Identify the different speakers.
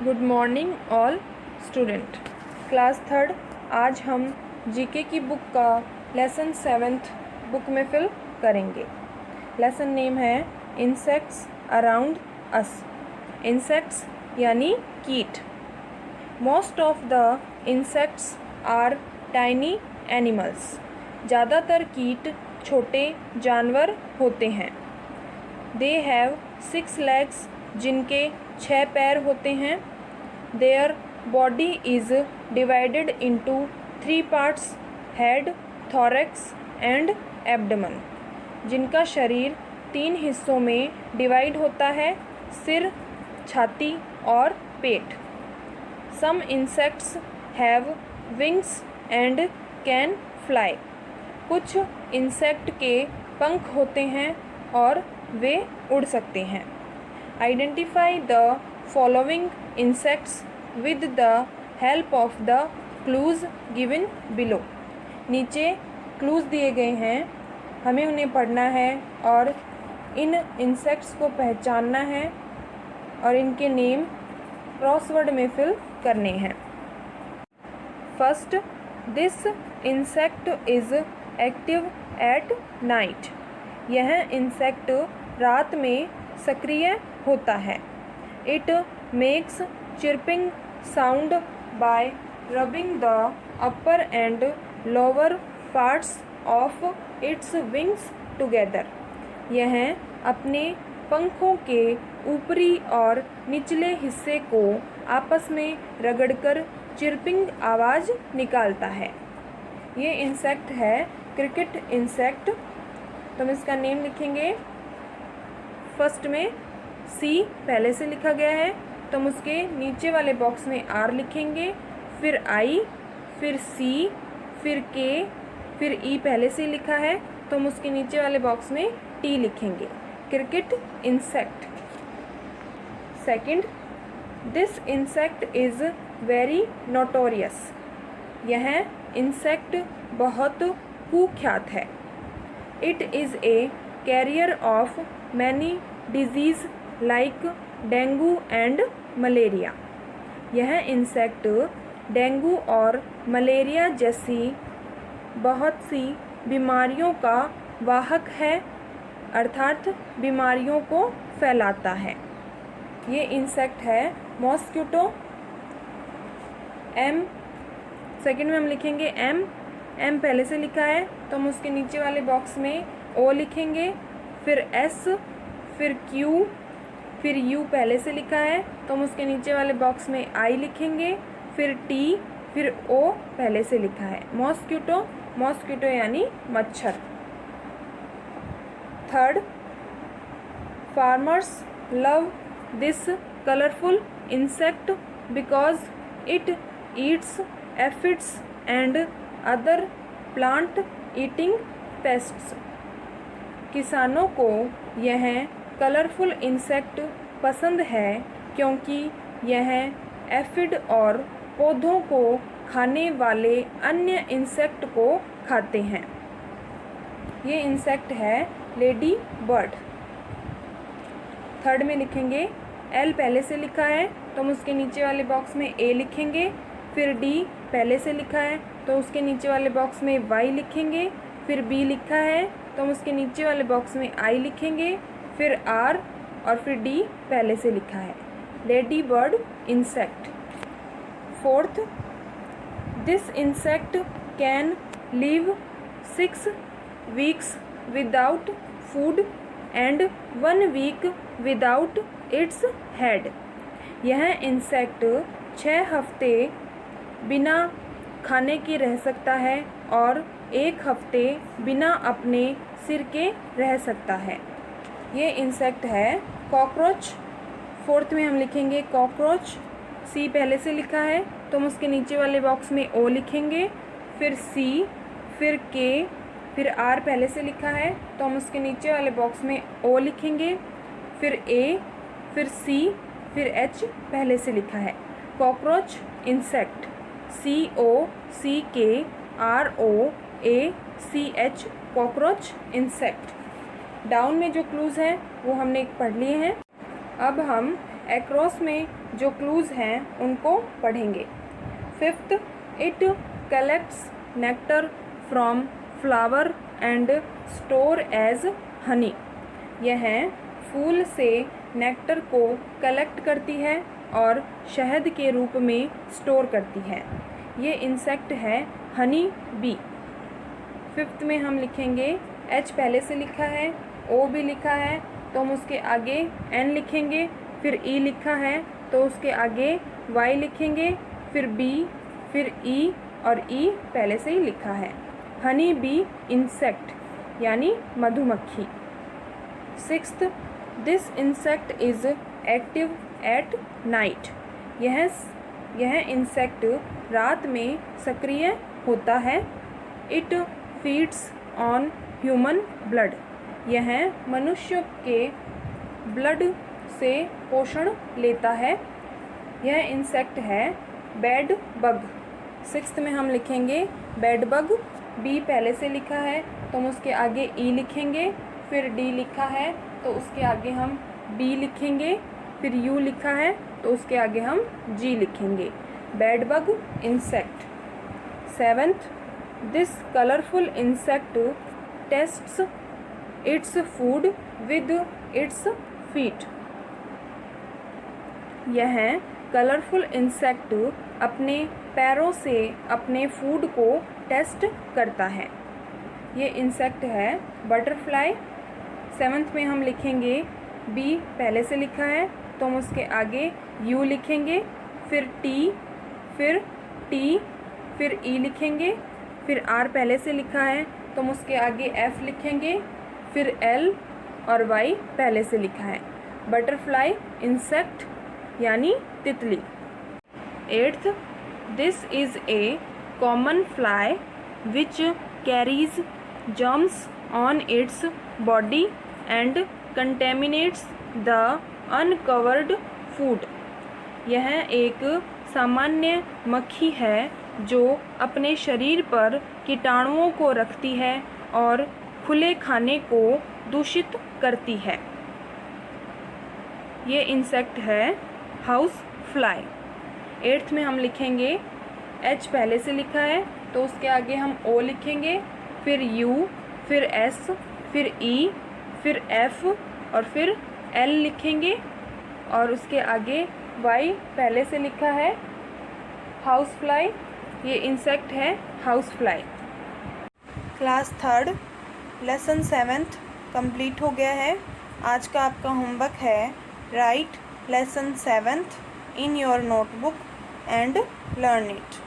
Speaker 1: Good morning all student. Class third. आज हम GK की बुक का लेसन 7th बुक में फिल करेंगे। लेसन नेम है इंसेक्ट्स अराउंड अस। इंसेक्ट्स यानी कीट। Most of the insects are tiny animals. ज़्यादातर कीट छोटे जानवर होते हैं। दे हैव 6 legs, जिनके 6 पैर होते हैं। Their body is divided into 3 parts, head, thorax and abdomen, जिनका शरीर 3 हिस्सों में डिवाइड होता है, सिर, छाती और पेट। Some insects have wings and can fly. कुछ इंसेक्ट के पंख होते हैं और वे उड़ सकते हैं। Identify the following insects with the help of the clues given below. नीचे clues दिए गए हैं, हमें उन्हें पढ़ना है और इन insects को पहचानना है और इनके नेम क्रॉसवर्ड में फिल करने हैं। First, this insect is active at night. यह इंसेक्ट रात में सक्रिय होता है। It makes chirping sound by rubbing the upper and lower parts of its wings together. यह अपने पंखों के ऊपरी और निचले हिस्से को आपस में रगड़कर चिरपिंग आवाज़ निकालता है। ये इंसेक्ट है क्रिकेट इंसेक्ट। तो हम इसका नेम लिखेंगे। फर्स्ट में सी पहले से लिखा गया है, तो हम उसके नीचे वाले बॉक्स में आर लिखेंगे, फिर आई, फिर सी, फिर के, फिर ई पहले से लिखा है, तो हम उसके नीचे वाले बॉक्स में टी लिखेंगे। Cricket insect. Second, this insect is very notorious. यह इंसेक्ट बहुत कुख्यात है। It is a carrier of many disease like dengue and malaria. यह इंसेक्ट डेंगू और मलेरिया जैसी बहुत सी बीमारियों का वाहक है, अर्थात बीमारियों को फैलाता है। ये इंसेक्ट है मॉस्किटो। एम सेकंड में हम लिखेंगे एम पहले से लिखा है, तो हम उसके नीचे वाले बॉक्स में ओ लिखेंगे, फिर एस, फिर क्यू, फिर यू पहले से लिखा है, तो हम उसके नीचे वाले बॉक्स में आई लिखेंगे, फिर टी, फिर ओ पहले से लिखा है। मॉस्किटो यानी मच्छर। Third, farmers love this colourful insect because it eats aphids and other plant eating pests. किसानों को यह कलरफुल इंसेक्ट पसंद है क्योंकि यह एफिड और पौधों को खाने वाले अन्य इंसेक्ट को खाते हैं। ये इंसेक्ट है लेडी बर्ड। थर्ड में लिखेंगे एल पहले से लिखा है, तो हम उसके नीचे वाले बॉक्स में ए लिखेंगे, फिर डी पहले से लिखा है, तो उसके नीचे वाले बॉक्स में वाई लिखेंगे, फिर बी लिखा है, तो हम उसके नीचे वाले बॉक्स में आई लिखेंगे, फिर आर और फिर डी पहले से लिखा है। Lady bird insect. Fourth, this insect can live 6 weeks without food and 1 week without its head. यह इंसेक्ट 6 हफ्ते बिना खाने के रह सकता है और 1 हफ्ते बिना अपने सिर के रह सकता है। ये इंसेक्ट है कॉकरोच। फोर्थ में हम लिखेंगे कॉकरोच। सी पहले से लिखा है, तो हम उसके नीचे वाले बॉक्स में ओ लिखेंगे, फिर सी, फिर के, फिर आर पहले से लिखा है, तो हम उसके नीचे वाले बॉक्स में ओ लिखेंगे, फिर ए, फिर सी, फिर एच पहले से लिखा है। Cockroach insect. COCKROACH cockroach insect. Down में जो क्लूज़ हैं वो हमने पढ़ लिए हैं। अब हम एक्रॉस में जो क्लूज़ हैं उनको पढ़ेंगे। Fifth, it collects nectar from flower and store as honey. यह फूल से नेक्टर को कलेक्ट करती है और शहद के रूप में स्टोर करती है। ये इंसेक्ट है हनी बी। फिफ्थ में हम लिखेंगे एच पहले से लिखा है, ओ भी लिखा है तो हम उसके आगे एन लिखेंगे, फिर ई लिखा है तो उसके आगे वाई लिखेंगे, फिर बी, फिर ई और ई पहले से ही लिखा है। हनी बी इंसेक्ट यानी मधुमक्खी। Sixth, this insect is active at night. यह इंसेक्ट रात में सक्रिय होता है। It feeds on human blood. यह मनुष्य के ब्लड से पोषण लेता है। यह इंसेक्ट है बेड बग। सिक्स्थ में हम लिखेंगे बेड बग। बी पहले से लिखा है तो हम उसके आगे ई लिखेंगे, फिर डी लिखा है तो उसके आगे हम बी लिखेंगे, फिर यू लिखा है तो उसके आगे हम जी लिखेंगे। Bed bug insect. Seventh, this colourful insect tests its food with its feet. यह कलरफुल इंसेक्ट अपने पैरों से अपने फूड को टेस्ट करता है। ये इंसेक्ट है बटरफ्लाई। सेवन्थ में हम लिखेंगे बी पहले से लिखा है तो हम उसके आगे यू लिखेंगे, फिर टी, फिर टी, फिर ई लिखेंगे, फिर आर पहले से लिखा है तो हम उसके आगे एफ लिखेंगे, फिर एल और वाई पहले से लिखा है। बटरफ्लाई इंसेक्ट यानी तितली। Eighth, this is a common fly which carries germs on its body and contaminants the uncovered food. यह एक सामान्य मक्खी है जो अपने शरीर पर कीटाणुओं को रखती है और खुले खाने को दूषित करती है। ये इंसेक्ट है हाउस फ्लाई। एट्थ में हम लिखेंगे एच पहले से लिखा है तो उसके आगे हम ओ लिखेंगे, फिर यू, फिर एस, फिर ई, फिर एफ और फिर एल लिखेंगे और उसके आगे वाई पहले से लिखा है। हाउस फ्लाई, ये इंसेक्ट है house fly. Class third lesson 7th complete हो गया है। आज का आपका होमवर्क है right lesson 7th in your notebook and learn it.